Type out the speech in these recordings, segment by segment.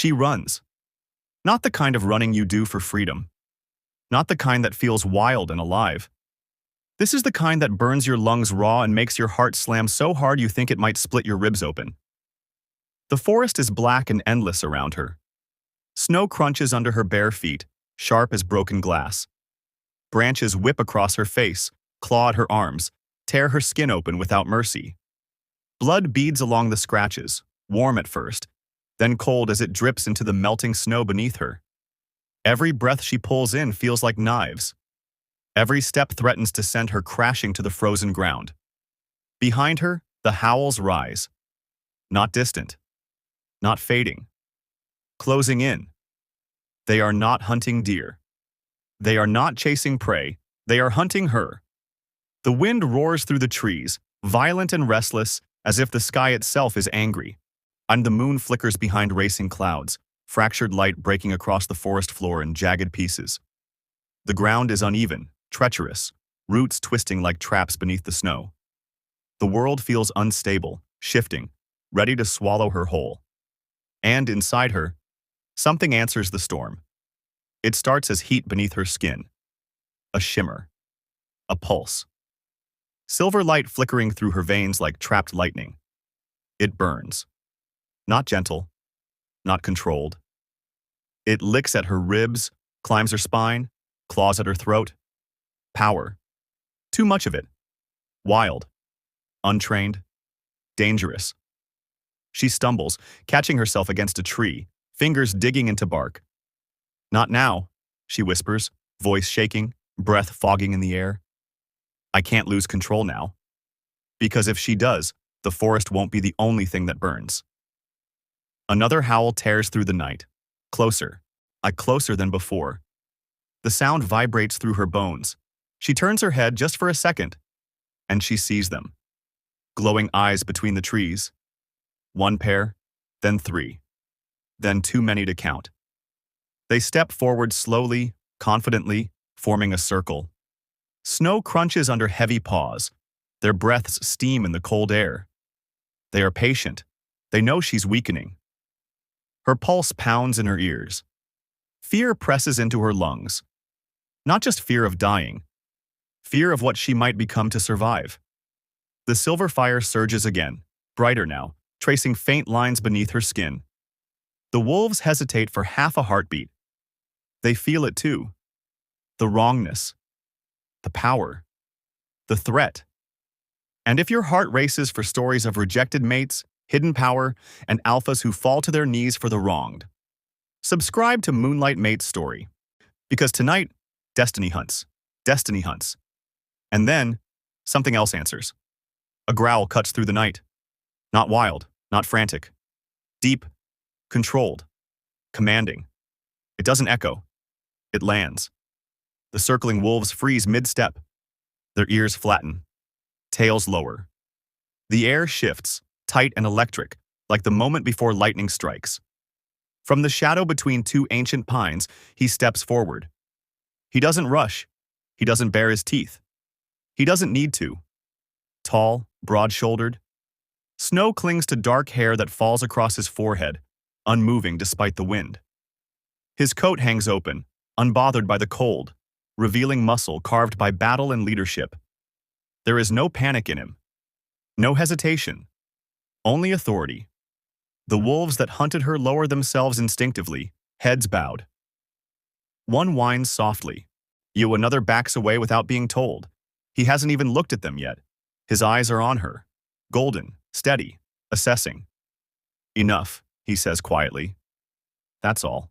She runs. Not the kind of running you do for freedom. Not the kind that feels wild and alive. This is the kind that burns your lungs raw and makes your heart slam so hard you think it might split your ribs open. The forest is black and endless around her. Snow crunches under her bare feet, sharp as broken glass. Branches whip across her face, claw at her arms, tear her skin open without mercy. Blood beads along the scratches, warm at first, then cold as it drips into the melting snow beneath her. Every breath she pulls in feels like knives. Every step threatens to send her crashing to the frozen ground. Behind her, the howls rise. Not distant. Not fading. Closing in. They are not hunting deer. They are not chasing prey. They are hunting her. The wind roars through the trees, violent and restless, as if the sky itself is angry. And the moon flickers behind racing clouds, fractured light breaking across the forest floor in jagged pieces. The ground is uneven, treacherous, roots twisting like traps beneath the snow. The world feels unstable, shifting, ready to swallow her whole. And inside her, something answers the storm. It starts as heat beneath her skin. A shimmer. A pulse. Silver light flickering through her veins like trapped lightning. It burns. Not gentle. Not controlled. It licks at her ribs, climbs her spine, claws at her throat. Power. Too much of it. Wild. Untrained. Dangerous. She stumbles, catching herself against a tree, fingers digging into bark. Not now, she whispers, voice shaking, breath fogging in the air. I can't lose control now. Because if she does, the forest won't be the only thing that burns. Another howl tears through the night. Closer. Closer than before. The sound vibrates through her bones. She turns her head just for a second, and she sees them. Glowing eyes between the trees. One pair, then three. Then too many to count. They step forward slowly, confidently, forming a circle. Snow crunches under heavy paws. Their breaths steam in the cold air. They are patient. They know she's weakening. Her pulse pounds in her ears. Fear presses into her lungs. Not just fear of dying. Fear of what she might become to survive. The silver fire surges again, brighter now, tracing faint lines beneath her skin. The wolves hesitate for half a heartbeat. They feel it too. The wrongness. The power. The threat. And if your heart races for stories of rejected mates, hidden power, and alphas who fall to their knees for the wronged, subscribe to Moonlight Mate's story. Because tonight, destiny hunts. Destiny hunts. And then, something else answers. A growl cuts through the night. Not wild, not frantic. Deep, controlled, commanding. It doesn't echo. It lands. The circling wolves freeze mid-step. Their ears flatten. Tails lower. The air shifts, tight and electric, like the moment before lightning strikes. From the shadow between two ancient pines, he steps forward. He doesn't rush. He doesn't bare his teeth. He doesn't need to. Tall, broad-shouldered. Snow clings to dark hair that falls across his forehead, unmoving despite the wind. His coat hangs open, unbothered by the cold, revealing muscle carved by battle and leadership. There is no panic in him. No hesitation. Only authority. The wolves that hunted her lower themselves instinctively, heads bowed. One whines softly. Another backs away without being told. He hasn't even looked at them yet. His eyes are on her. Golden, steady, assessing. Enough, he says quietly. That's all.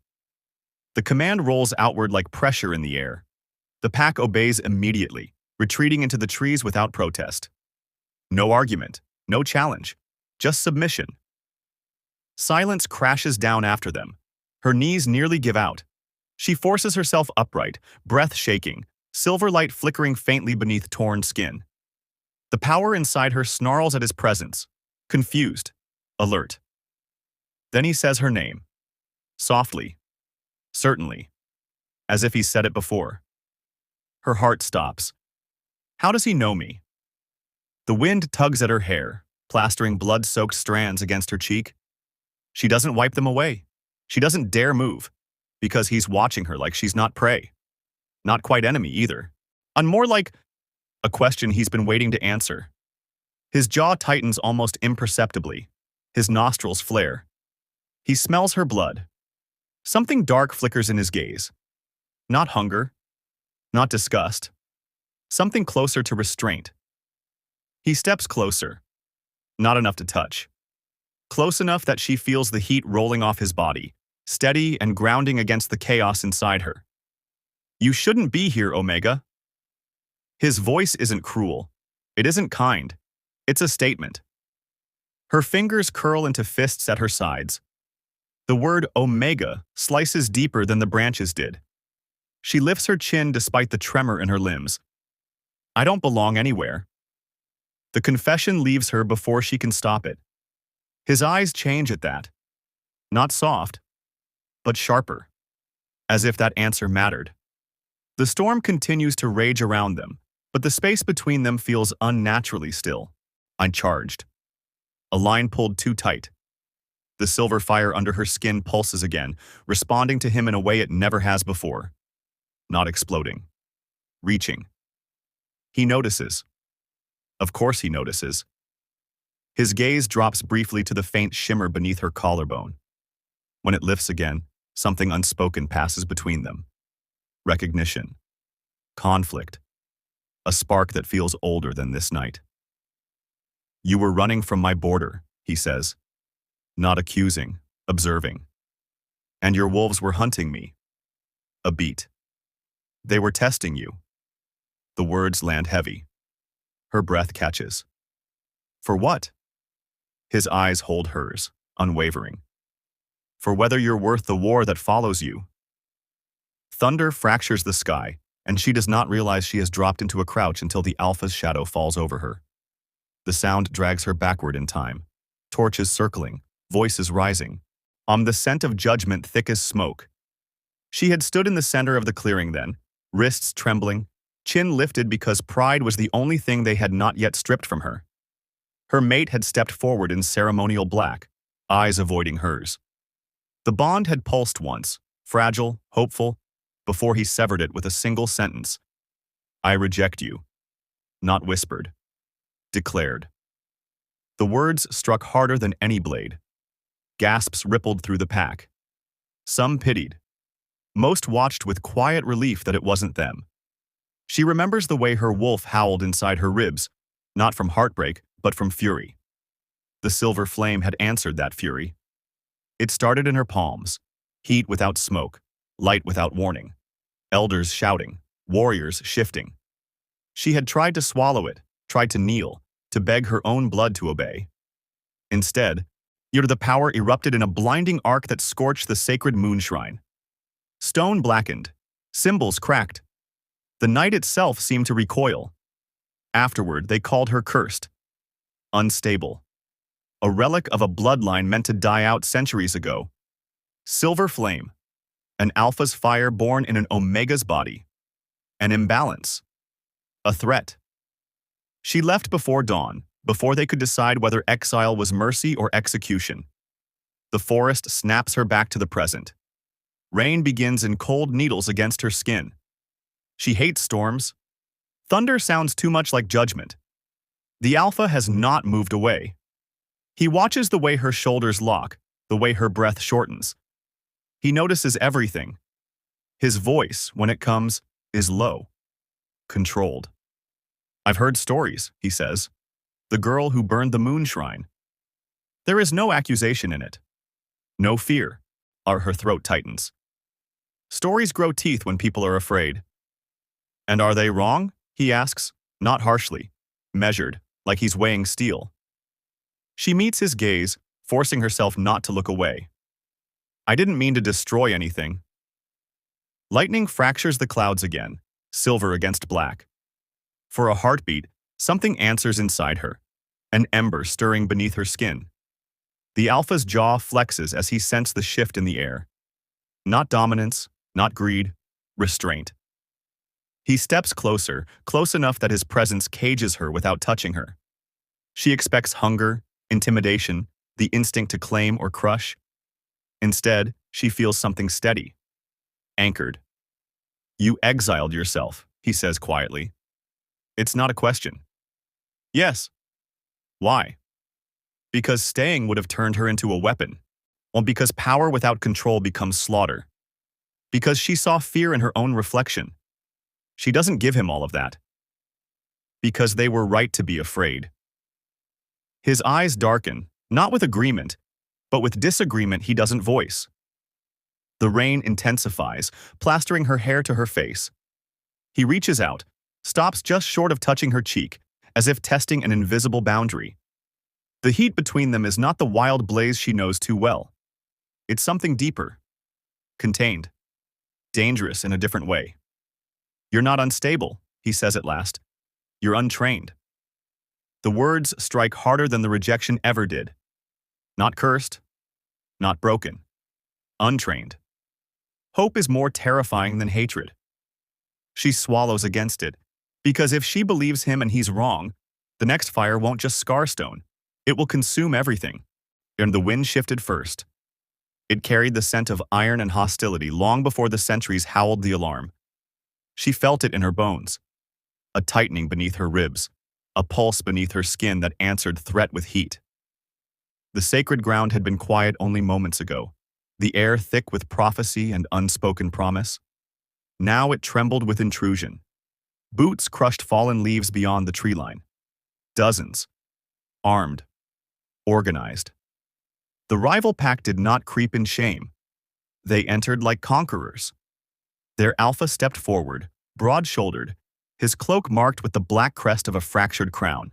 The command rolls outward like pressure in the air. The pack obeys immediately, retreating into the trees without protest. No argument, no challenge, just submission. Silence crashes down after them. Her knees nearly give out. She forces herself upright, breath shaking, silver light flickering faintly beneath torn skin. The power inside her snarls at his presence, confused, alert. Then he says her name. Softly. Certainly. As if he said it before. Her heart stops. How does he know me? The wind tugs at her hair, plastering blood-soaked strands against her cheek. She doesn't wipe them away. She doesn't dare move, because he's watching her like she's not prey. Not quite enemy either. And more like a question he's been waiting to answer. His jaw tightens almost imperceptibly. His nostrils flare. He smells her blood. Something dark flickers in his gaze. Not hunger. Not disgust. Something closer to restraint. He steps closer. Not enough to touch. Close enough that she feels the heat rolling off his body, steady and grounding against the chaos inside her. You shouldn't be here, Omega. His voice isn't cruel. It isn't kind. It's a statement. Her fingers curl into fists at her sides. The word Omega slices deeper than the branches did. She lifts her chin despite the tremor in her limbs. I don't belong anywhere. The confession leaves her before she can stop it. His eyes change at that. Not soft, but sharper. As if that answer mattered. The storm continues to rage around them, but the space between them feels unnaturally still, uncharged. A line pulled too tight. The silver fire under her skin pulses again, responding to him in a way it never has before. Not exploding. Reaching. He notices. Of course he notices. His gaze drops briefly to the faint shimmer beneath her collarbone. When it lifts again, something unspoken passes between them. Recognition. Conflict. A spark that feels older than this night. You were running from my border, he says. Not accusing, observing. And your wolves were hunting me. A beat. They were testing you. The words land heavy. Her breath catches. For what? His eyes hold hers, unwavering. For whether you're worth the war that follows you. Thunder fractures the sky, and she does not realize she has dropped into a crouch until the Alpha's shadow falls over her. The sound drags her backward in time. Torches circling, voices rising. The scent of judgment thick as smoke. She had stood in the center of the clearing then, wrists trembling, chin lifted because pride was the only thing they had not yet stripped from her. Her mate had stepped forward in ceremonial black, eyes avoiding hers. The bond had pulsed once, fragile, hopeful, before he severed it with a single sentence. I reject you. Not whispered. Declared. The words struck harder than any blade. Gasps rippled through the pack. Some pitied. Most watched with quiet relief that it wasn't them. She remembers the way her wolf howled inside her ribs, not from heartbreak, but from fury. The silver flame had answered that fury. It started in her palms, heat without smoke, light without warning. Elders shouting, warriors shifting. She had tried to swallow it, tried to kneel, to beg her own blood to obey. Instead, the power erupted in a blinding arc that scorched the sacred moon shrine. Stone blackened, symbols cracked. The night itself seemed to recoil. Afterward, they called her cursed. Unstable. A relic of a bloodline meant to die out centuries ago. Silver flame. An Alpha's fire born in an Omega's body. An imbalance. A threat. She left before dawn, before they could decide whether exile was mercy or execution. The forest snaps her back to the present. Rain begins in cold needles against her skin. She hates storms. Thunder sounds too much like judgment. The Alpha has not moved away. He watches the way her shoulders lock, the way her breath shortens. He notices everything. His voice, when it comes, is low. Controlled. I've heard stories, he says. The girl who burned the moon shrine. There is no accusation in it. No fear. Her throat tightens. Stories grow teeth when people are afraid. And are they wrong? He asks, not harshly, measured, like he's weighing steel. She meets his gaze, forcing herself not to look away. I didn't mean to destroy anything. Lightning fractures the clouds again, silver against black. For a heartbeat, something answers inside her, an ember stirring beneath her skin. The Alpha's jaw flexes as he sensed the shift in the air. Not dominance, not greed, restraint. He steps closer, close enough that his presence cages her without touching her. She expects hunger, intimidation, the instinct to claim or crush. Instead, she feels something steady, anchored. You exiled yourself, he says quietly. It's not a question. Yes. Why? Because staying would have turned her into a weapon. Well, because power without control becomes slaughter. Because she saw fear in her own reflection. She doesn't give him all of that. Because they were right to be afraid. His eyes darken, not with agreement, but with disagreement he doesn't voice. The rain intensifies, plastering her hair to her face. He reaches out, stops just short of touching her cheek, as if testing an invisible boundary. The heat between them is not the wild blaze she knows too well. It's something deeper, contained, dangerous in a different way. You're not unstable, he says at last. You're untrained. The words strike harder than the rejection ever did. Not cursed, not broken, untrained. Hope is more terrifying than hatred. She swallows against it, because if she believes him and he's wrong, the next fire won't just scar stone. It will consume everything. And the wind shifted first. It carried the scent of iron and hostility long before the sentries howled the alarm. She felt it in her bones, a tightening beneath her ribs, a pulse beneath her skin that answered threat with heat. The sacred ground had been quiet only moments ago, the air thick with prophecy and unspoken promise. Now it trembled with intrusion. Boots crushed fallen leaves beyond the tree line. Dozens. Armed. Organized. The rival pack did not creep in shame. They entered like conquerors. Their alpha stepped forward, broad-shouldered, his cloak marked with the black crest of a fractured crown.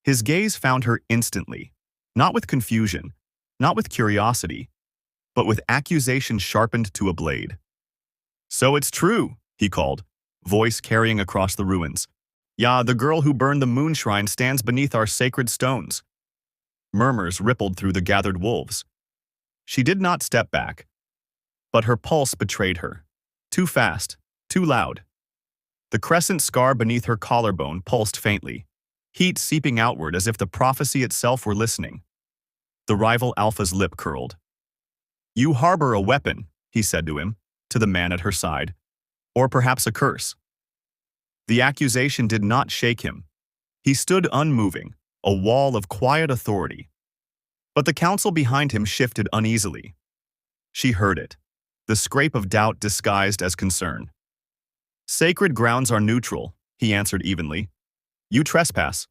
His gaze found her instantly, not with confusion, not with curiosity, but with accusation sharpened to a blade. So it's true, he called, voice carrying across the ruins. Yeah, the girl who burned the moon shrine stands beneath our sacred stones. Murmurs rippled through the gathered wolves. She did not step back, but her pulse betrayed her. Too fast, too loud. The crescent scar beneath her collarbone pulsed faintly, heat seeping outward as if the prophecy itself were listening. The rival alpha's lip curled. You harbor a weapon, he said to him, to the man at her side, or perhaps a curse. The accusation did not shake him. He stood unmoving, a wall of quiet authority. But the council behind him shifted uneasily. She heard it, the scrape of doubt disguised as concern. Sacred grounds are neutral, he answered evenly. You trespass.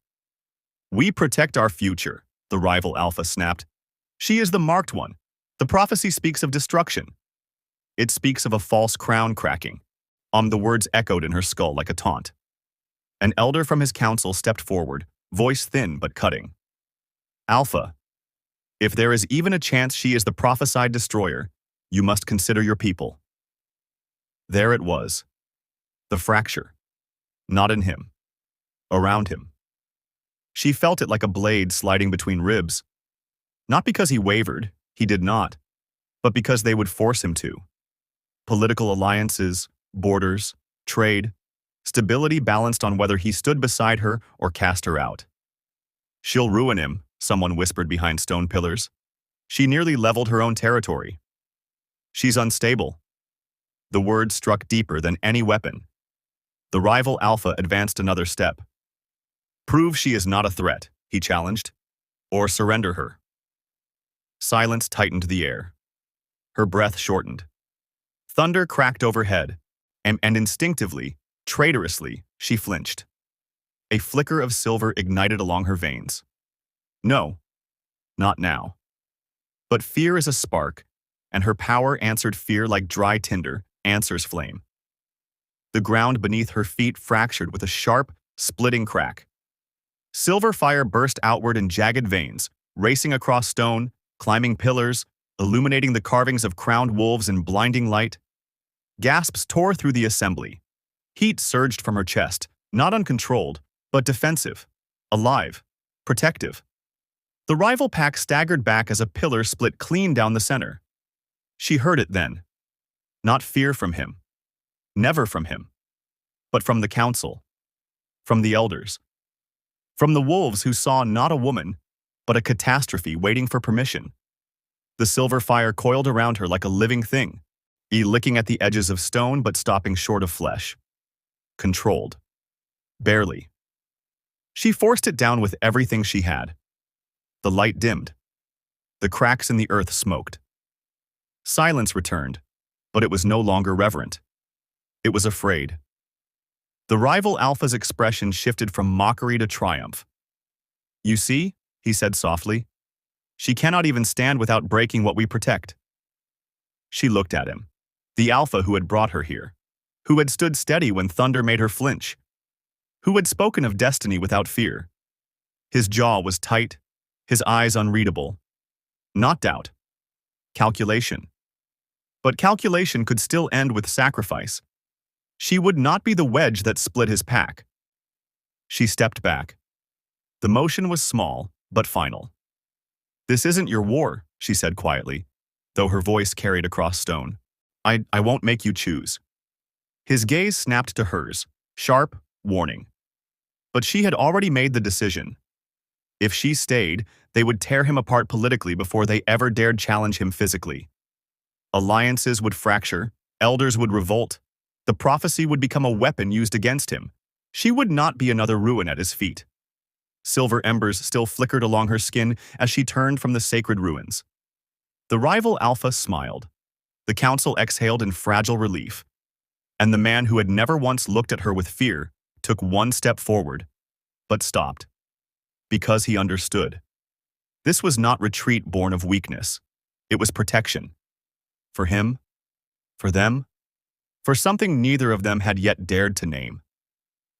We protect our future, the rival alpha snapped. She is the marked one. The prophecy speaks of destruction. It speaks of a false crown cracking. The words echoed in her skull like a taunt. An elder from his council stepped forward, voice thin but cutting. Alpha, if there is even a chance she is the prophesied destroyer, you must consider your people. There it was. The fracture. Not in him. Around him. She felt it like a blade sliding between ribs. Not because he wavered, he did not, but because they would force him to. Political alliances, borders, trade, stability balanced on whether he stood beside her or cast her out. She'll ruin him, someone whispered behind stone pillars. She nearly leveled her own territory. She's unstable. The word struck deeper than any weapon. The rival alpha advanced another step. Prove she is not a threat, he challenged, or surrender her. Silence tightened the air. Her breath shortened. Thunder cracked overhead, and instinctively, traitorously, she flinched. A flicker of silver ignited along her veins. No, not now. But fear is a spark, and her power answered fear like dry tinder answers flame. The ground beneath her feet fractured with a sharp, splitting crack. Silver fire burst outward in jagged veins, racing across stone, climbing pillars, illuminating the carvings of crowned wolves in blinding light. Gasps tore through the assembly. Heat surged from her chest, not uncontrolled, but defensive, alive, protective. The rival pack staggered back as a pillar split clean down the center. She heard it then. Not fear from him. Never from him. But from the council. From the elders. From the wolves who saw not a woman, but a catastrophe waiting for permission. The silver fire coiled around her like a living thing, licking at the edges of stone but stopping short of flesh. Controlled. Barely. She forced it down with everything she had. The light dimmed. The cracks in the earth smoked. Silence returned, but it was no longer reverent. It was afraid. The rival alpha's expression shifted from mockery to triumph. "You see," he said softly, "she cannot even stand without breaking what we protect." She looked at him. The alpha who had brought her here, who had stood steady when thunder made her flinch, who had spoken of destiny without fear. His jaw was tight, his eyes unreadable. Not doubt. Calculation. But calculation could still end with sacrifice. She would not be the wedge that split his pack. She stepped back. The motion was small, but final. "This isn't your war," she said quietly, though her voice carried across stone. I won't make you choose." His gaze snapped to hers, sharp, warning. But she had already made the decision. If she stayed, they would tear him apart politically before they ever dared challenge him physically. Alliances would fracture, elders would revolt, the prophecy would become a weapon used against him. She would not be another ruin at his feet. Silver embers still flickered along her skin as she turned from the sacred ruins. The rival alpha smiled. The council exhaled in fragile relief. And the man who had never once looked at her with fear took one step forward, but stopped. Because he understood. This was not retreat born of weakness. It was protection. For him, for them, for something neither of them had yet dared to name.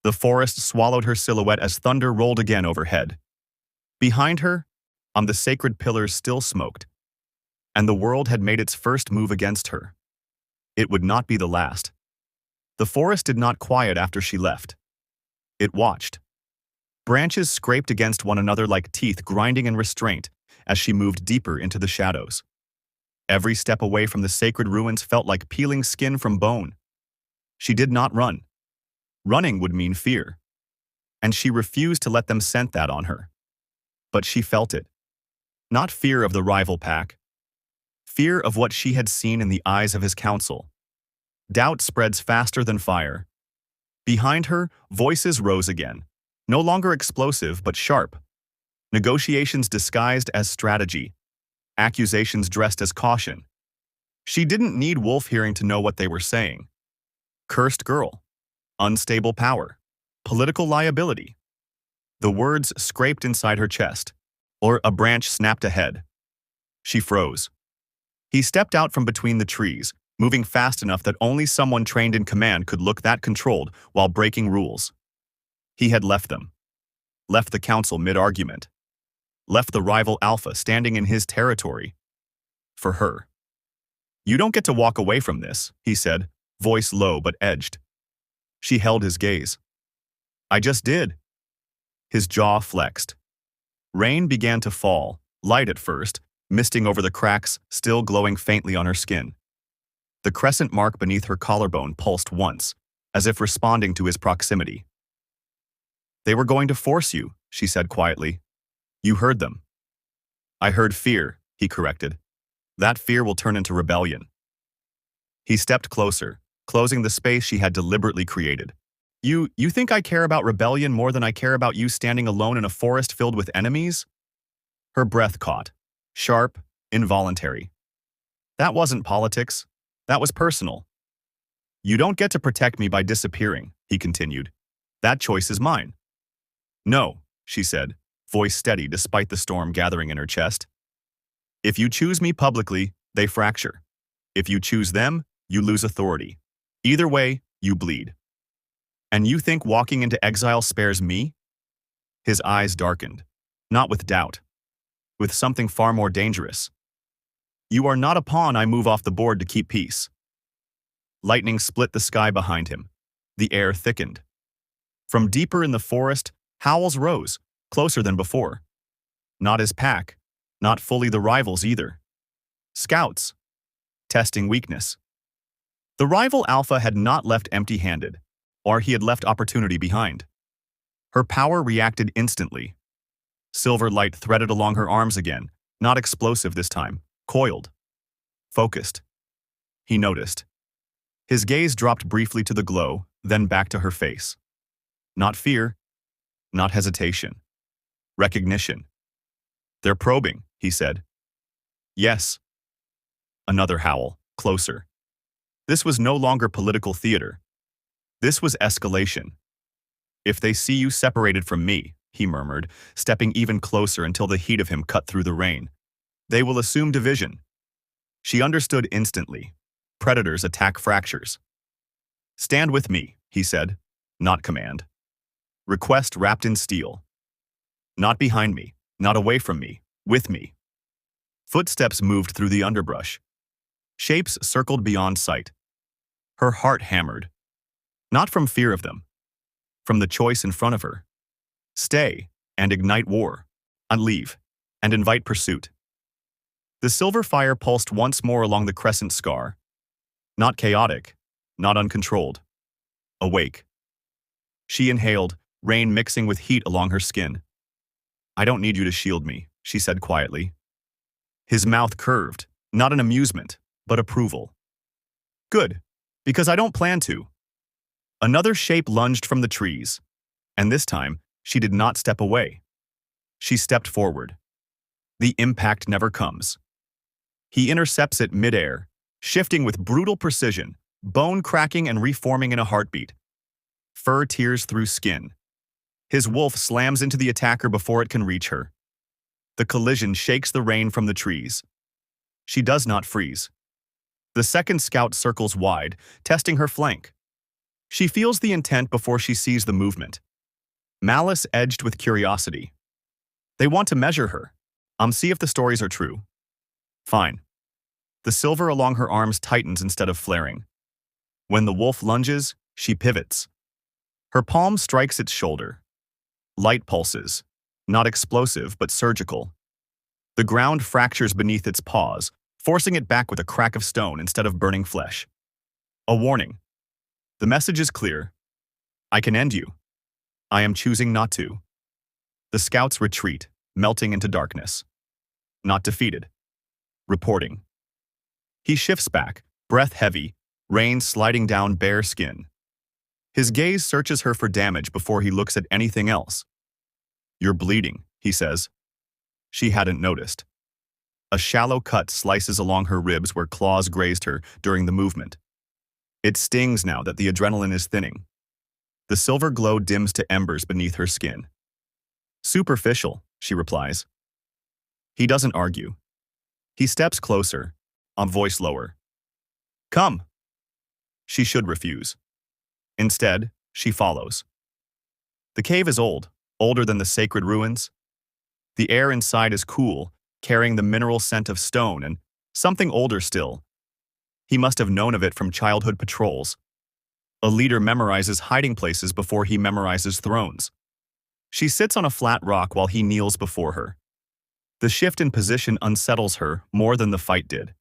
The forest swallowed her silhouette as thunder rolled again overhead. Behind her, on the sacred pillars still smoked, and the world had made its first move against her. It would not be the last. The forest did not quiet after she left. It watched. Branches scraped against one another like teeth grinding in restraint as she moved deeper into the shadows. Every step away from the sacred ruins felt like peeling skin from bone. She did not run. Running would mean fear. And she refused to let them scent that on her. But she felt it. Not fear of the rival pack. Fear of what she had seen in the eyes of his council. Doubt spreads faster than fire. Behind her, voices rose again. No longer explosive, but sharp. Negotiations disguised as strategy. Accusations dressed as caution. She didn't need Wolf hearing to know what they were saying. Cursed girl. Unstable power. Political liability. The words scraped inside her chest, or a branch snapped ahead. She froze. He stepped out from between the trees, moving fast enough that only someone trained in command could look that controlled while breaking rules. He had left them. Left the council mid-argument. Left the rival alpha standing in his territory. For her. "You don't get to walk away from this," he said, voice low but edged. She held his gaze. "I just did." His jaw flexed. Rain began to fall, light at first, misting over the cracks, still glowing faintly on her skin. The crescent mark beneath her collarbone pulsed once, as if responding to his proximity. "They were going to force you," she said quietly. "You heard them." "I heard fear," he corrected. "That fear will turn into rebellion." He stepped closer, closing the space she had deliberately created. You think I care about rebellion more than I care about you standing alone in a forest filled with enemies?" Her breath caught. Sharp, involuntary. "That wasn't politics. That was personal." "You don't get to protect me by disappearing," he continued. "That choice is mine." "No," she said, voice steady despite the storm gathering in her chest. "If you choose me publicly, they fracture. If you choose them, you lose authority. Either way, you bleed. And you think walking into exile spares me?" His eyes darkened, not with doubt, with something far more dangerous. "You are not a pawn I move off the board to keep peace." Lightning split the sky behind him. The air thickened. From deeper in the forest, howls rose, closer than before. Not his pack, not fully the rivals either. Scouts. Testing weakness. The rival alpha had not left empty-handed, or he had left opportunity behind. Her power reacted instantly. Silver light threaded along her arms again, not explosive this time, coiled, focused. He noticed. His gaze dropped briefly to the glow, then back to her face. Not fear, not hesitation. Recognition. They're probing, he said. Yes. Another howl, closer. This was no longer political theater. This was escalation. If they see you separated from me, he murmured, stepping even closer until the heat of him cut through the rain, they will assume division. She understood instantly. Predators attack fractures. Stand with me, he said, not command. Request wrapped in steel. Not behind me, not away from me, with me. Footsteps moved through the underbrush. Shapes circled beyond sight. Her heart hammered. Not from fear of them. From the choice in front of her. Stay and ignite war. Unleave and invite pursuit. The silver fire pulsed once more along the crescent scar. Not chaotic, not uncontrolled. Awake. She inhaled, rain mixing with heat along her skin. I don't need you to shield me, she said quietly. His mouth curved, not in amusement, but approval. Good, because I don't plan to. Another shape lunged from the trees, and this time, she did not step away. She stepped forward. The impact never comes. He intercepts it midair, shifting with brutal precision, bone cracking and reforming in a heartbeat. Fur tears through skin. His wolf slams into the attacker before it can reach her. The collision shakes the rain from the trees. She does not freeze. The second scout circles wide, testing her flank. She feels the intent before she sees the movement. Malice edged with curiosity. They want to measure her. See if the stories are true. Fine. The silver along her arms tightens instead of flaring. When the wolf lunges, she pivots. Her palm strikes its shoulder. Light pulses, not explosive but surgical. The ground fractures beneath its paws, forcing it back with a crack of stone instead of burning flesh. A warning. The message is clear. I can end you. I am choosing not to. The scouts retreat, melting into darkness. Not defeated. Reporting. He shifts back, breath heavy, rain sliding down bare skin. His gaze searches her for damage before he looks at anything else. You're bleeding, he says. She hadn't noticed. A shallow cut slices along her ribs where claws grazed her during the movement. It stings now that the adrenaline is thinning. The silver glow dims to embers beneath her skin. Superficial, she replies. He doesn't argue. He steps closer, voice lower. Come. She should refuse. Instead, she follows. The cave is old, older than the sacred ruins. The air inside is cool, carrying the mineral scent of stone and something older still. He must have known of it from childhood patrols. A leader memorizes hiding places before he memorizes thrones. She sits on a flat rock while he kneels before her. The shift in position unsettles her more than the fight did.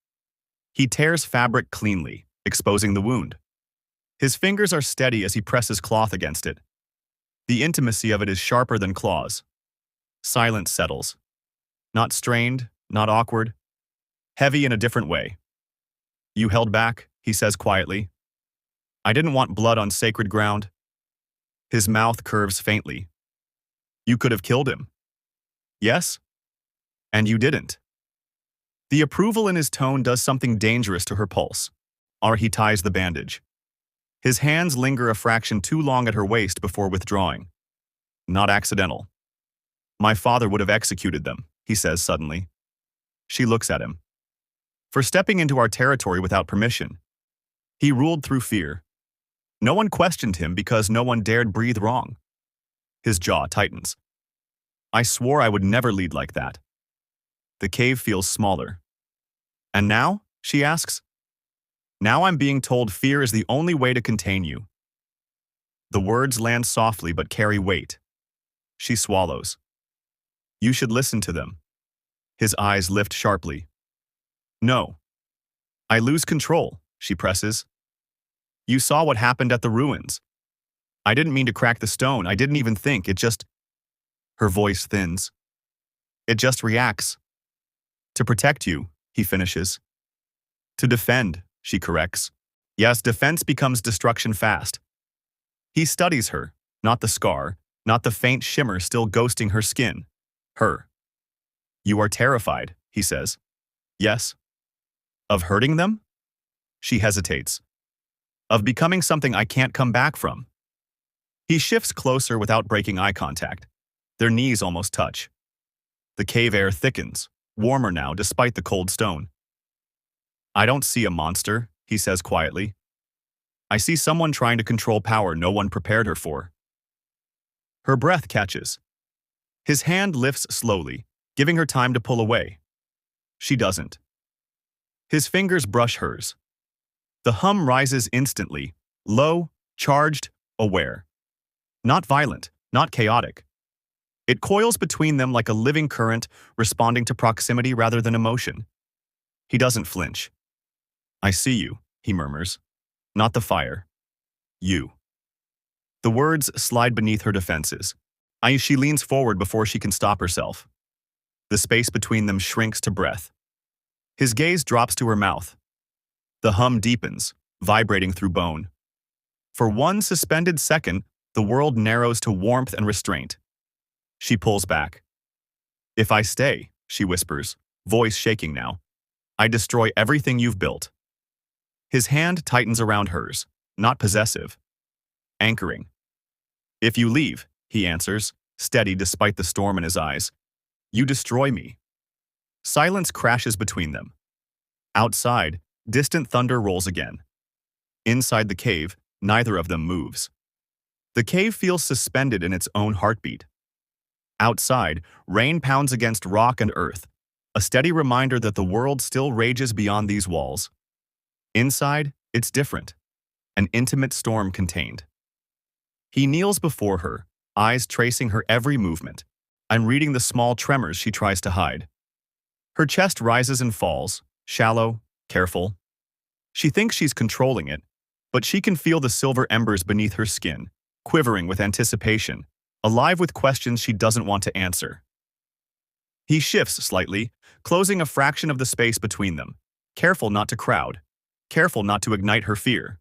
He tears fabric cleanly, exposing the wound. His fingers are steady as he presses cloth against it. The intimacy of it is sharper than claws. Silence settles. Not strained, not awkward. Heavy in a different way. You held back, he says quietly. I didn't want blood on sacred ground. His mouth curves faintly. You could have killed him. Yes? And you didn't. The approval in his tone does something dangerous to her pulse. He ties the bandage. His hands linger a fraction too long at her waist before withdrawing. Not accidental. My father would have executed them, he says suddenly. She looks at him. For stepping into our territory without permission. He ruled through fear. No one questioned him because no one dared breathe wrong. His jaw tightens. I swore I would never lead like that. The cave feels smaller. And now? She asks. Now I'm being told fear is the only way to contain you. The words land softly but carry weight. She swallows. You should listen to them. His eyes lift sharply. No. I lose control, she presses. You saw what happened at the ruins. I didn't mean to crack the stone. I didn't even think. It just... Her voice thins. It just reacts. To protect you, he finishes. To defend, she corrects. Yes, defense becomes destruction fast. He studies her, not the scar, not the faint shimmer still ghosting her skin. Her. You are terrified, he says. Yes. Of hurting them? She hesitates. Of becoming something I can't come back from. He shifts closer without breaking eye contact. Their knees almost touch. The cave air thickens, warmer now despite the cold stone. I don't see a monster, he says quietly. I see someone trying to control power no one prepared her for. Her breath catches. His hand lifts slowly, giving her time to pull away. She doesn't. His fingers brush hers. The hum rises instantly, low, charged, aware. Not violent, not chaotic. It coils between them like a living current responding to proximity rather than emotion. He doesn't flinch. I see you, he murmurs. Not the fire. You. The words slide beneath her defenses. She leans forward before she can stop herself. The space between them shrinks to breath. His gaze drops to her mouth. The hum deepens, vibrating through bone. For one suspended second, the world narrows to warmth and restraint. She pulls back. If I stay, she whispers, voice shaking now, I destroy everything you've built. His hand tightens around hers, not possessive. Anchoring. If you leave, he answers, steady despite the storm in his eyes, you destroy me. Silence crashes between them. Outside, distant thunder rolls again. Inside the cave, neither of them moves. The cave feels suspended in its own heartbeat. Outside, rain pounds against rock and earth, a steady reminder that the world still rages beyond these walls. Inside, it's different, an intimate storm contained. He kneels before her, eyes tracing her every movement. I'm reading the small tremors she tries to hide. Her chest rises and falls, shallow, careful. She thinks she's controlling it, but she can feel the silver embers beneath her skin, quivering with anticipation, alive with questions she doesn't want to answer. He shifts slightly, closing a fraction of the space between them, careful not to crowd, careful not to ignite her fear.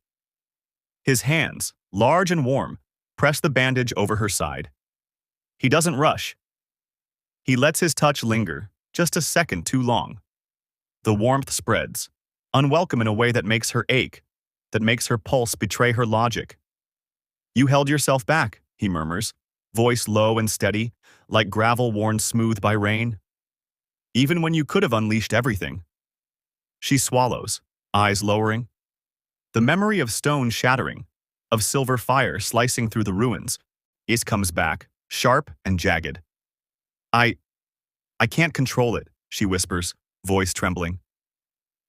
His hands, large and warm, press the bandage over her side. He doesn't rush. He lets his touch linger, just a second too long. The warmth spreads, unwelcome in a way that makes her ache, that makes her pulse betray her logic. You held yourself back, he murmurs, voice low and steady, like gravel worn smooth by rain. Even when you could have unleashed everything. She swallows, eyes lowering. The memory of stone shattering, of silver fire slicing through the ruins, comes back, sharp and jagged. I can't control it, she whispers, voice trembling.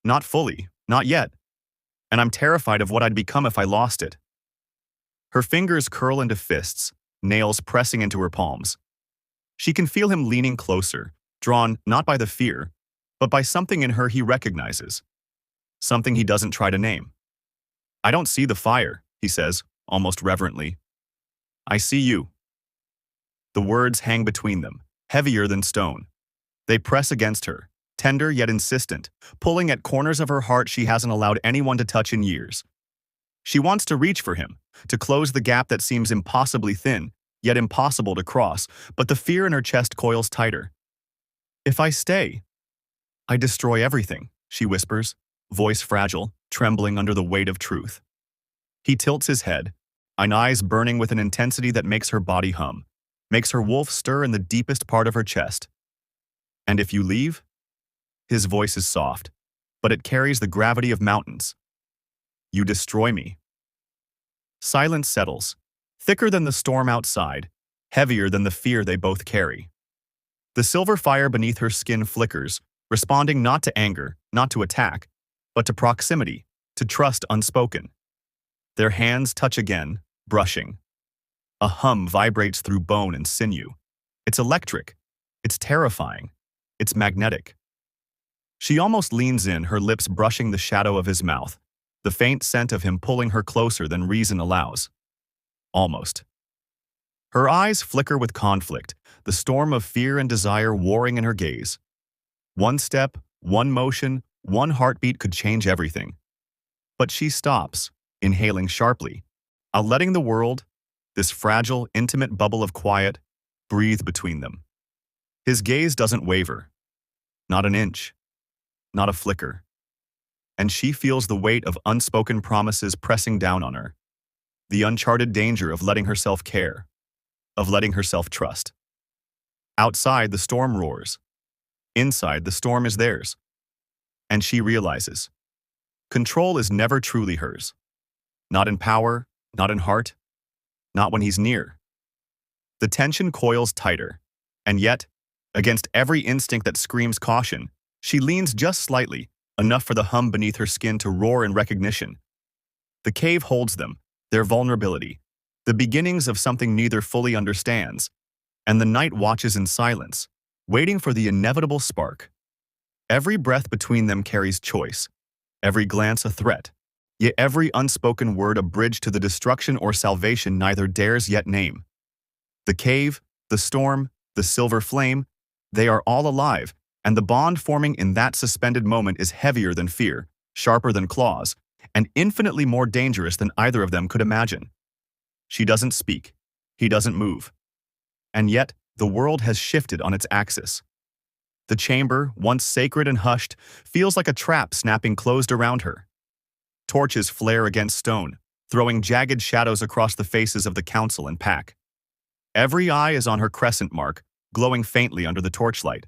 Not fully, not yet. And I'm terrified of what I'd become if I lost it. Her fingers curl into fists, nails pressing into her palms. She can feel him leaning closer, drawn not by the fear, but by something in her he recognizes. Something he doesn't try to name. I don't see the fire, he says, almost reverently. I see you. The words hang between them, heavier than stone. They press against her, tender yet insistent, pulling at corners of her heart she hasn't allowed anyone to touch in years. She wants to reach for him, to close the gap that seems impossibly thin, yet impossible to cross, but the fear in her chest coils tighter. If I stay, I destroy everything, she whispers, voice fragile, trembling under the weight of truth. He tilts his head, eyes burning with an intensity that makes her body hum, makes her wolf stir in the deepest part of her chest. And if you leave? His voice is soft, but it carries the gravity of mountains. You destroy me. Silence settles, thicker than the storm outside, heavier than the fear they both carry. The silver fire beneath her skin flickers, responding not to anger, not to attack, but to proximity, to trust unspoken. Their hands touch again, brushing. A hum vibrates through bone and sinew. It's electric. It's terrifying. It's magnetic. She almost leans in, her lips brushing the shadow of his mouth, the faint scent of him pulling her closer than reason allows. Almost. Her eyes flicker with conflict, the storm of fear and desire warring in her gaze. One step, One motion, one heartbeat could change everything. But she stops, inhaling sharply, letting the world, this fragile, intimate bubble of quiet, breathe between them. His gaze doesn't waver. Not an inch. Not a flicker. And she feels the weight of unspoken promises pressing down on her. The uncharted danger of letting herself care, of letting herself trust. Outside, the storm roars. Inside, the storm is theirs. And she realizes, control is never truly hers. Not in power, not in heart, not when he's near. The tension coils tighter, and yet, against every instinct that screams caution, she leans just slightly, enough for the hum beneath her skin to roar in recognition. The cave holds them, their vulnerability, the beginnings of something neither fully understands, and the night watches in silence, waiting for the inevitable spark. Every breath between them carries choice, every glance a threat, yet every unspoken word a bridge to the destruction or salvation neither dares yet name. The cave, the storm, the silver flame, they are all alive, and the bond forming in that suspended moment is heavier than fear, sharper than claws, and infinitely more dangerous than either of them could imagine. She doesn't speak. He doesn't move. And yet, the world has shifted on its axis. The chamber, once sacred and hushed, feels like a trap snapping closed around her. Torches flare against stone, throwing jagged shadows across the faces of the council and pack. Every eye is on her crescent mark, glowing faintly under the torchlight.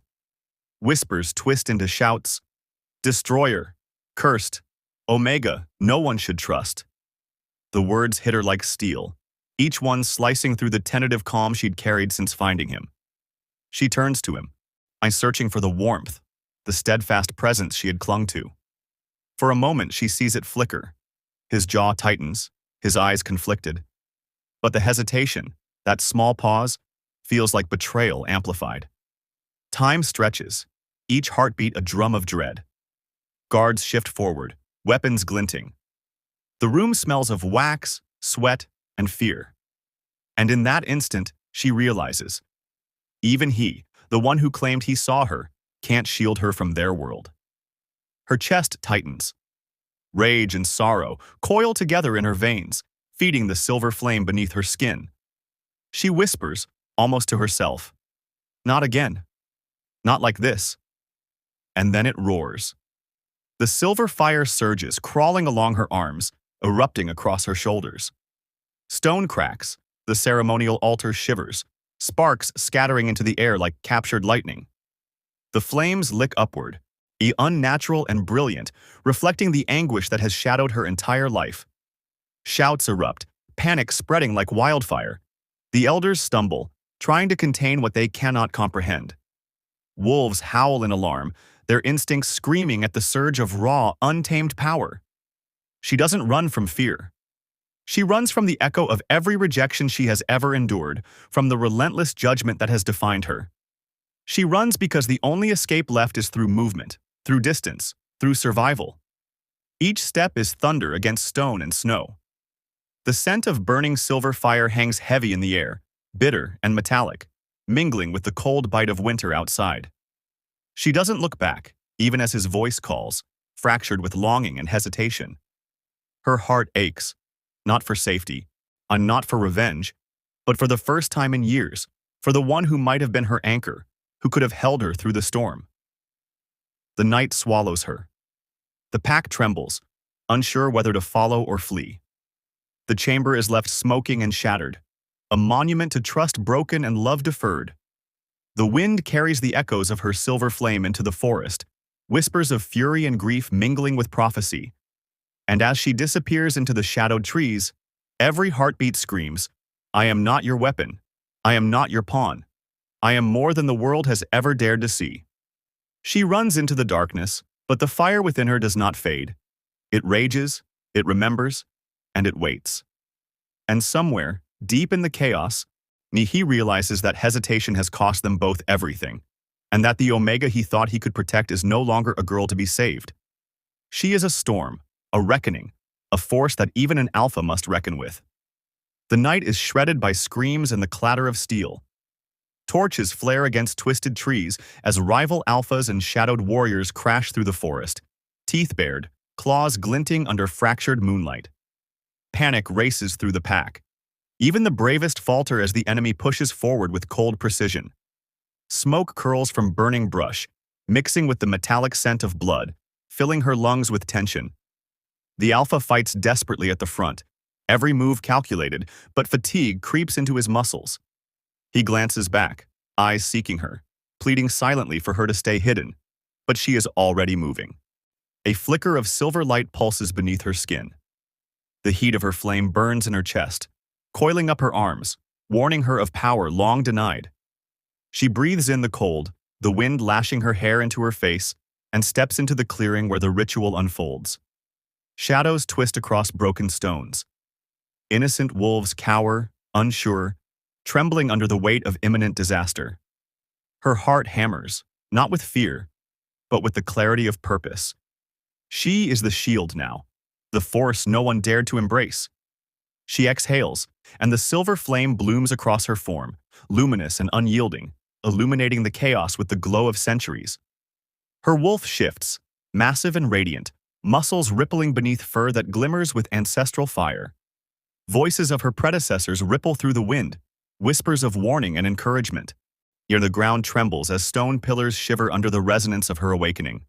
Whispers twist into shouts. Destroyer, cursed, Omega, no one should trust. The words hit her like steel, each one slicing through the tentative calm she'd carried since finding him. She turns to him, searching for the warmth, the steadfast presence she had clung to. For a moment, she sees it flicker. His jaw tightens, his eyes conflicted. But the hesitation, that small pause, feels like betrayal amplified. Time stretches, each heartbeat a drum of dread. Guards shift forward, weapons glinting. The room smells of wax, sweat, and fear. And in that instant, she realizes, even he, the one who claimed he saw her, can't shield her from their world. Her chest tightens. Rage and sorrow coil together in her veins, feeding the silver flame beneath her skin. She whispers, almost to herself, "Not again. Not like this." And then it roars. The silver fire surges, crawling along her arms, erupting across her shoulders. Stone cracks, the ceremonial altar shivers, sparks scattering into the air like captured lightning. The flames lick upward, unnatural and brilliant, reflecting the anguish that has shadowed her entire life. Shouts erupt, panic spreading like wildfire. The elders stumble, trying to contain what they cannot comprehend. Wolves howl in alarm, their instincts screaming at the surge of raw, untamed power. She doesn't run from fear. She runs from the echo of every rejection she has ever endured, from the relentless judgment that has defined her. She runs because the only escape left is through movement, through distance, through survival. Each step is thunder against stone and snow. The scent of burning silver fire hangs heavy in the air, bitter and metallic, mingling with the cold bite of winter outside. She doesn't look back, even as his voice calls, fractured with longing and hesitation. Her heart aches, not for safety, and not for revenge, but for the first time in years, for the one who might have been her anchor, who could have held her through the storm. The night swallows her. The pack trembles, unsure whether to follow or flee. The chamber is left smoking and shattered, a monument to trust broken and love deferred. The wind carries the echoes of her silver flame into the forest, whispers of fury and grief mingling with prophecy. And as she disappears into the shadowed trees, every heartbeat screams, "I am not your weapon. I am not your pawn. I am more than the world has ever dared to see." She runs into the darkness, but the fire within her does not fade. It rages, it remembers, and it waits. And somewhere, deep in the chaos, he realizes that hesitation has cost them both everything, and that the Omega he thought he could protect is no longer a girl to be saved. She is a storm, a reckoning, a force that even an alpha must reckon with. The night is shredded by screams and the clatter of steel. Torches flare against twisted trees as rival alphas and shadowed warriors crash through the forest, teeth bared, claws glinting under fractured moonlight. Panic races through the pack. Even the bravest falter as the enemy pushes forward with cold precision. Smoke curls from burning brush, mixing with the metallic scent of blood, filling her lungs with tension. The alpha fights desperately at the front, every move calculated, but fatigue creeps into his muscles. He glances back, eyes seeking her, pleading silently for her to stay hidden, but she is already moving. A flicker of silver light pulses beneath her skin. The heat of her flame burns in her chest, coiling up her arms, warning her of power long denied. She breathes in the cold, the wind lashing her hair into her face, and steps into the clearing where the ritual unfolds. Shadows twist across broken stones. Innocent wolves cower, unsure, trembling under the weight of imminent disaster. Her heart hammers, not with fear, but with the clarity of purpose. She is the shield now, the force no one dared to embrace. She exhales, and the silver flame blooms across her form, luminous and unyielding, illuminating the chaos with the glow of centuries. Her wolf shifts, massive and radiant, muscles rippling beneath fur that glimmers with ancestral fire. Voices of her predecessors ripple through the wind, whispers of warning and encouragement. Yet the ground trembles as stone pillars shiver under the resonance of her awakening.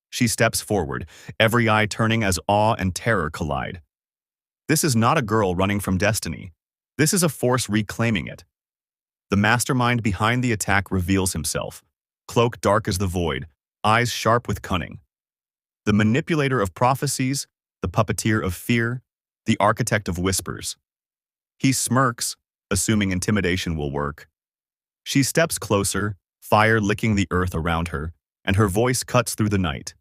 She steps forward, every eye turning as awe and terror collide. This is not a girl running from destiny. This is a force reclaiming it. The mastermind behind the attack reveals himself, cloak dark as the void, eyes sharp with cunning. The manipulator of prophecies, the puppeteer of fear, the architect of whispers. He smirks, assuming intimidation will work. She steps closer, fire licking the earth around her, and her voice cuts through the night.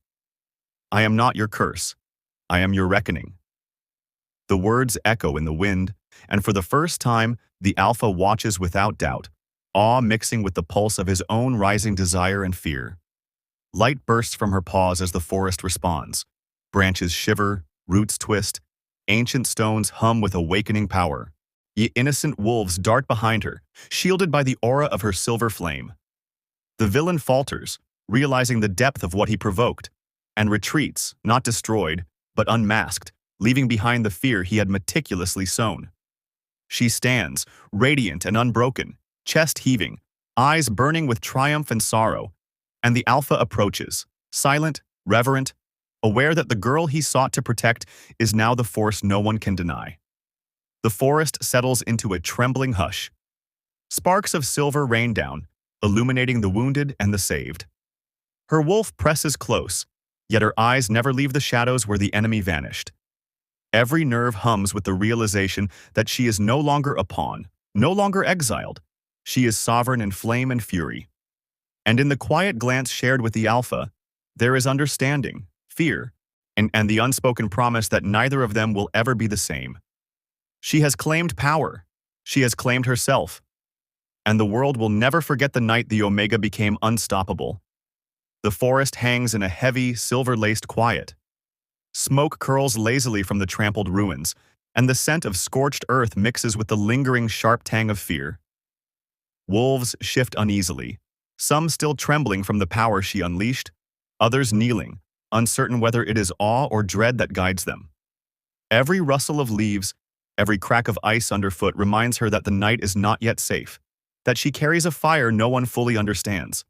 I am not your curse. I am your reckoning. The words echo in the wind, and for the first time, the alpha watches without doubt, awe mixing with the pulse of his own rising desire and fear. Light bursts from her paws as the forest responds. Branches shiver, roots twist, ancient stones hum with awakening power. Ye innocent wolves dart behind her, shielded by the aura of her silver flame. The villain falters, realizing the depth of what he provoked, and retreats, not destroyed, but unmasked, leaving behind the fear he had meticulously sown. She stands, radiant and unbroken, chest heaving, eyes burning with triumph and sorrow, and the alpha approaches, silent, reverent, aware that the girl he sought to protect is now the force no one can deny. The forest settles into a trembling hush. Sparks of silver rain down, illuminating the wounded and the saved. Her wolf presses close, yet her eyes never leave the shadows where the enemy vanished. Every nerve hums with the realization that she is no longer a pawn, no longer exiled. She is sovereign in flame and fury. And in the quiet glance shared with the alpha, there is understanding, fear, and the unspoken promise that neither of them will ever be the same. She has claimed power. She has claimed herself. And the world will never forget the night the Omega became unstoppable. The forest hangs in a heavy, silver-laced quiet. Smoke curls lazily from the trampled ruins, and the scent of scorched earth mixes with the lingering sharp tang of fear. Wolves shift uneasily, some still trembling from the power she unleashed, others kneeling, uncertain whether it is awe or dread that guides them. Every rustle of leaves, every crack of ice underfoot reminds her that the night is not yet safe, that she carries a fire no one fully understands.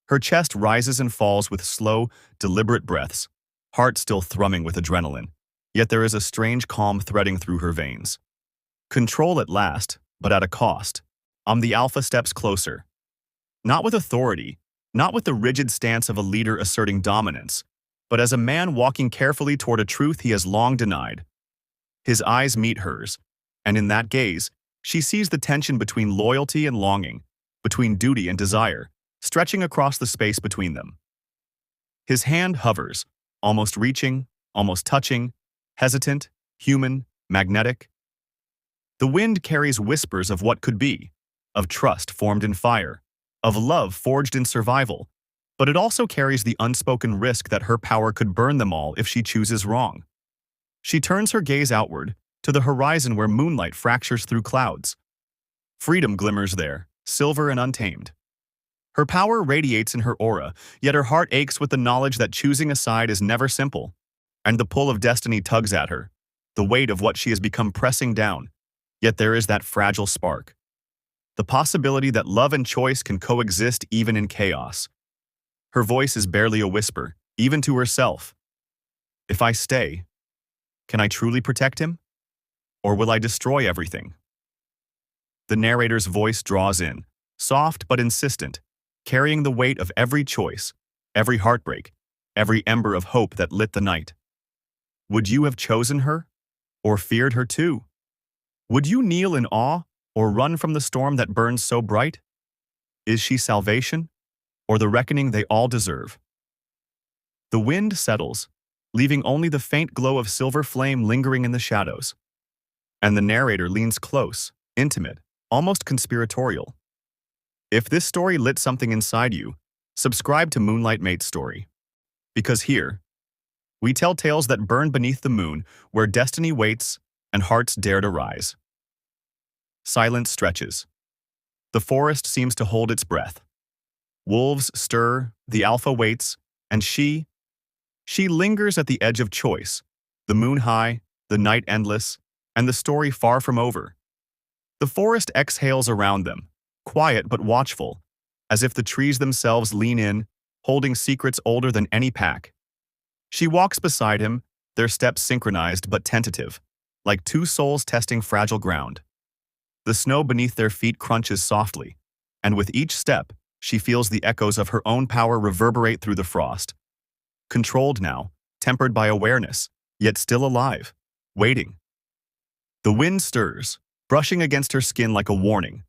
Her chest rises and falls with slow, deliberate breaths, heart still thrumming with adrenaline, yet there is a strange calm threading through her veins. Control at last, but at a cost. The alpha steps closer. Not with authority, not with the rigid stance of a leader asserting dominance, but as a man walking carefully toward a truth he has long denied. His eyes meet hers, and in that gaze, she sees the tension between loyalty and longing, between duty and desire, stretching across the space between them. His hand hovers, almost reaching, almost touching, hesitant, human, magnetic. The wind carries whispers of what could be, of trust formed in fire, of love forged in survival, but it also carries the unspoken risk that her power could burn them all if she chooses wrong. She turns her gaze outward, to the horizon where moonlight fractures through clouds. Freedom glimmers there, silver and untamed. Her power radiates in her aura, yet her heart aches with the knowledge that choosing a side is never simple. And the pull of destiny tugs at her, the weight of what she has become pressing down. Yet there is that fragile spark. The possibility that love and choice can coexist even in chaos. Her voice is barely a whisper, even to herself. If I stay, can I truly protect him? Or will I destroy everything? The narrator's voice draws in, soft but insistent, carrying the weight of every choice, every heartbreak, every ember of hope that lit the night. Would you have chosen her? Or feared her too? Would you kneel in awe or run from the storm that burns so bright? Is she salvation, or the reckoning they all deserve? The wind settles, leaving only the faint glow of silver flame lingering in the shadows. And the narrator leans close, intimate, almost conspiratorial. If this story lit something inside you, subscribe to Moonlight Mate's story. Because here, we tell tales that burn beneath the moon, where destiny waits and hearts dare to rise. Silence stretches. The forest seems to hold its breath. Wolves stir, the alpha waits, and she lingers at the edge of choice, the moon high, the night endless, and the story far from over. The forest exhales around them, quiet but watchful, as if the trees themselves lean in, holding secrets older than any pack. She walks beside him, their steps synchronized but tentative, like two souls testing fragile ground. The snow beneath their feet crunches softly, and with each step, she feels the echoes of her own power reverberate through the frost. Controlled now, tempered by awareness, yet still alive, waiting. The wind stirs, brushing against her skin like a warning,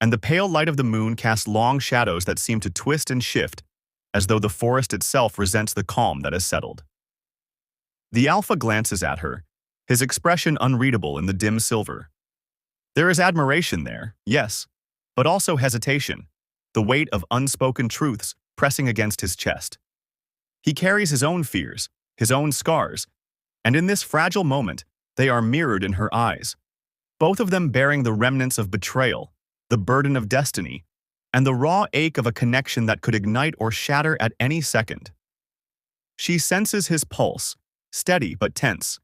and the pale light of the moon casts long shadows that seem to twist and shift, as though the forest itself resents the calm that has settled. The alpha glances at her, his expression unreadable in the dim silver. There is admiration there, yes, but also hesitation, the weight of unspoken truths pressing against his chest. He carries his own fears, his own scars, and in this fragile moment, they are mirrored in her eyes, both of them bearing the remnants of betrayal, the burden of destiny, and the raw ache of a connection that could ignite or shatter at any second. She senses his pulse, steady but tense,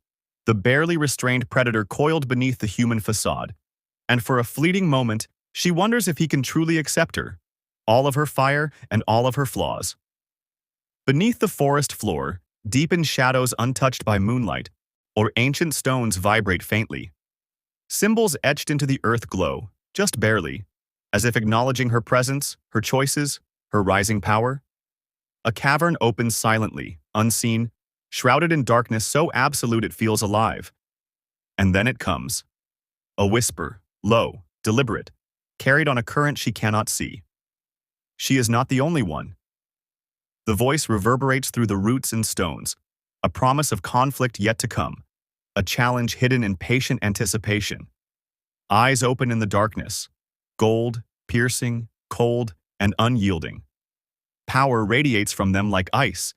the barely restrained predator coiled beneath the human facade, and for a fleeting moment, she wonders if he can truly accept her, all of her fire and all of her flaws. Beneath the forest floor, deep in shadows untouched by moonlight, or ancient stones vibrate faintly. Symbols etched into the earth glow, just barely, as if acknowledging her presence, her choices, her rising power. A cavern opens silently, unseen, shrouded in darkness so absolute it feels alive. And then it comes. A whisper, low, deliberate, carried on a current she cannot see. She is not the only one. The voice reverberates through the roots and stones, a promise of conflict yet to come, a challenge hidden in patient anticipation. Eyes open in the darkness, gold, piercing, cold, and unyielding. Power radiates from them like ice,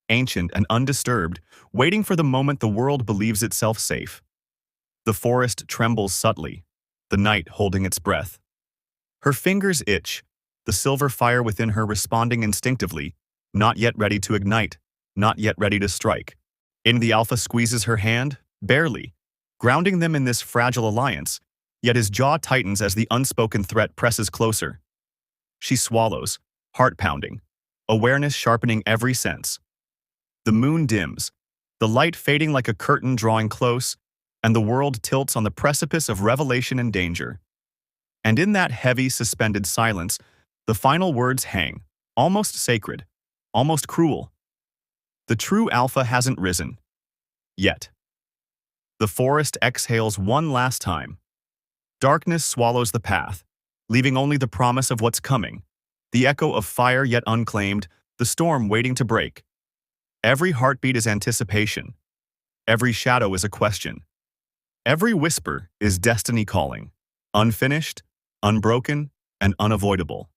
ancient and undisturbed, waiting for the moment the world believes itself safe. The forest trembles subtly, the night holding its breath. Her fingers itch, the silver fire within her responding instinctively, not yet ready to ignite, not yet ready to strike. The alpha squeezes her hand, barely, grounding them in this fragile alliance, yet his jaw tightens as the unspoken threat presses closer. She swallows, heart pounding, awareness sharpening every sense. The moon dims, the light fading like a curtain drawing close, and the world tilts on the precipice of revelation and danger. And in that heavy, suspended silence, the final words hang, almost sacred, almost cruel. The true alpha hasn't risen. Yet. The forest exhales one last time. Darkness swallows the path, leaving only the promise of what's coming, the echo of fire yet unclaimed, the storm waiting to break. Every heartbeat is anticipation. Every shadow is a question. Every whisper is destiny calling, unfinished, unbroken, and unavoidable.